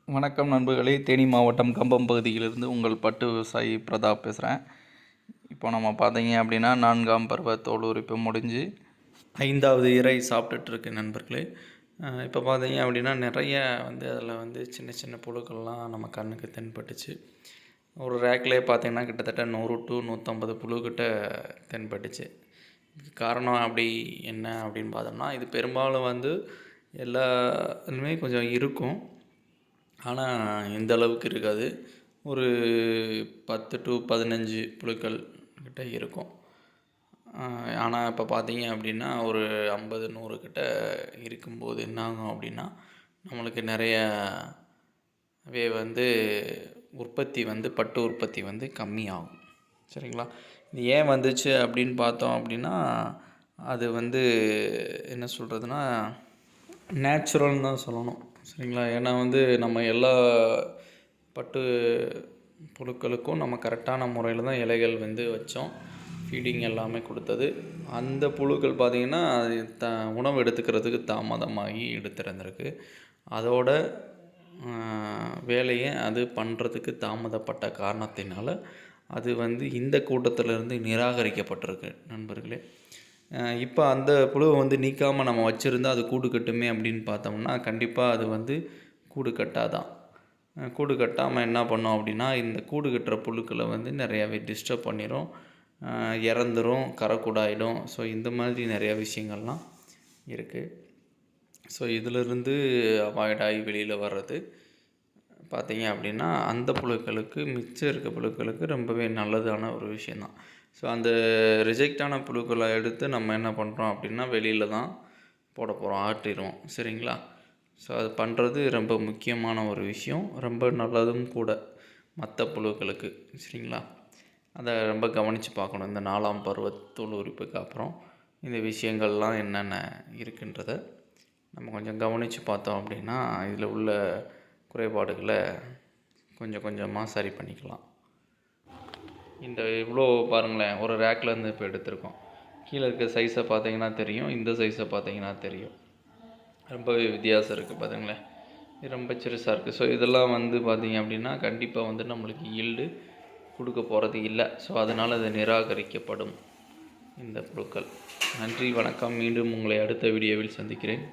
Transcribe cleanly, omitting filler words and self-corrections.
வணக்கம் நண்பர்களே, தேனி மாவட்டம் கம்பம் பகுதியிலிருந்து உங்கள் பட்டு விவசாயி பிரதாப் பேசுகிறேன். இப்போ நம்ம பார்த்தீங்க அப்படின்னா 4ஆம் பருவ தோல் உரிப்பு முடிஞ்சு 5வது இரை சாப்பிட்டுட்ருக்கு நண்பர்களே. இப்போ பார்த்தீங்க அப்படின்னா நிறைய அதில் சின்ன சின்ன புழுக்கள்லாம் நம்ம கண்ணுக்கு தென்பட்டுச்சு. ஒரு ரேக்லேயே பார்த்தீங்கன்னா கிட்டத்தட்ட 100 to 150 புழுக்கிட்ட தென்பட்டுச்சு. இதுக்கு காரணம் அப்படி என்ன அப்படின்னு பார்த்தோம்னா, இது பெரும்பாலும் எல்லாமே கொஞ்சம் இருக்கும். ஆனால் இந்த அளவுக்கு இருக்காது. ஒரு 10 to 15 புழுக்கள் கிட்ட இருக்கும். ஆனால் இப்போ பார்த்தீங்க அப்படின்னா ஒரு 50, 100 கிட்ட இருக்கும்போது என்னாகும் அப்படின்னா, நம்மளுக்கு நிறையவே உற்பத்தி பட்டு உற்பத்தி கம்மியாகும். சரிங்களா? இது ஏன் வந்துச்சு அப்படின்னு பார்த்தோம் அப்படின்னா, அது என்ன சொல்கிறதுனா நேச்சுரல்னு தான் சொல்லணும். சரிங்களா? ஏன்னா நம்ம எல்லா பட்டு புழுக்களுக்கும் நம்ம கரெக்டான முறையில் தான் இலைகள் வச்சோம். ஃபீடிங் எல்லாமே கொடுத்தது. அந்த புழுக்கள் பார்த்திங்கன்னா அது உணவு எடுத்துக்கிறதுக்கு தாமதமாகி எடுத்துருந்துருக்கு. அதோட வேலையை அது பண்ணுறதுக்கு தாமதப்பட்ட காரணத்தினால அது இந்த கூட்டத்திலேருந்து நிராகரிக்கப்பட்டிருக்கு நண்பர்களே. இப்போ அந்த புழுவை நீக்காமல் நம்ம வச்சுருந்தா அது கூடு கட்டுமே அப்படின்னு பார்த்தோம்னா, கண்டிப்பாக அது கூடு கட்டாதான். கூடு கட்டாமல் என்ன பண்ணோம் அப்படின்னா, இந்த கூடு கட்டுற புழுக்களை நிறையாவே டிஸ்டர்ப் பண்ணிடும், இறந்துரும், கரைக்கூடாயிடும். ஸோ இந்த மாதிரி நிறையா விஷயங்கள்லாம் இருக்குது. ஸோ இதிலிருந்து அவாய்ட் ஆகி வெளியில் வர்றது பார்த்திங்க அப்படின்னா, அந்த புழுக்களுக்கு மிச்சம் இருக்க புழுக்களுக்கு ரொம்பவே நல்லதான ஒரு விஷயந்தான். ஸோ அந்த ரிஜெக்டான புழுக்களை எடுத்து நம்ம என்ன பண்ணுறோம் அப்படின்னா, வெளியில் தான் போட போகிறோம், ஆட்டிடுவோம். சரிங்களா? ஸோ அது பண்ணுறது ரொம்ப முக்கியமான ஒரு விஷயம், ரொம்ப நல்லதும் கூட மற்ற புழுக்களுக்கு. சரிங்களா? அதை ரொம்ப கவனித்து பார்க்கணும். இந்த 4ஆம் பருவ தோல் உரிப்புக்கு அப்புறம் இந்த விஷயங்கள்லாம் என்னென்ன இருக்குன்றதை நம்ம கொஞ்சம் கவனித்து பார்த்தோம் அப்படின்னா, இதில் உள்ள குறைபாடுகளை கொஞ்சம் கொஞ்சமாக சரி பண்ணிக்கலாம். இந்த இவ்வளோ பாருங்களேன், ஒரு ரேக்லேருந்து இப்போ எடுத்திருக்கோம். கீழே இருக்க சைஸை பார்த்தீங்கன்னா தெரியும், இந்த சைஸை பார்த்தீங்கன்னா தெரியும். ரொம்பவே வித்தியாசம் இருக்குது பாருங்களேன். இது ரொம்ப சிறுசாக இருக்குது. ஸோ இதெல்லாம் பார்த்திங்க அப்படின்னா கண்டிப்பாக நம்மளுக்கு ஈல்டு கொடுக்க போகிறது இல்லை. ஸோ அதனால் அது நிராகரிக்கப்படும் இந்த புழுக்கள். நன்றி, வணக்கம். மீண்டும் உங்களை அடுத்த வீடியோவில் சந்திக்கிறேன்.